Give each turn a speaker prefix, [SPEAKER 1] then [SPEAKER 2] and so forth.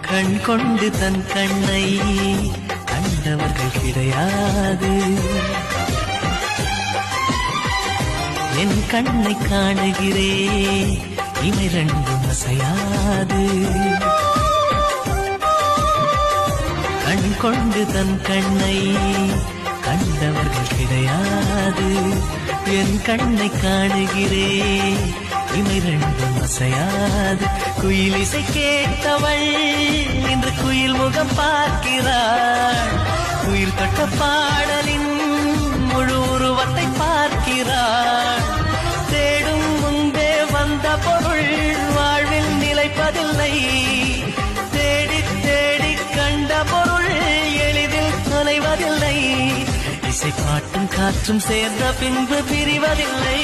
[SPEAKER 1] கண் கொண்டு தன் கண்ணை கண்டவர்கள் கிடையாது. என் கண்ணை காணுகிறேன், இமை ரெண்டும் அசையாது. கண் கொண்டு தன் கண்ணை கண்டவர்கள் கிடையாது. என் கண்ணை காணுகிறேன், இமை ரெண்டும் அசையாது. குயில் இசை கேட்டவள் இன்று குயில் முகம் பார்க்கிறாள். உயிர் தொட்ட பாடலின் முழு உருவத்தை பார்க்கிறாள். தேடும் முன்பே வந்த பொருள் வாழ்வில் நிலைப்பதில்லை. தேடி தேடி கண்ட பொருள் எளிதில் தொலைவதில்லை. இசை பாட்டும் காற்றும் சேர்ந்த பின்பு பிரிவதில்லை.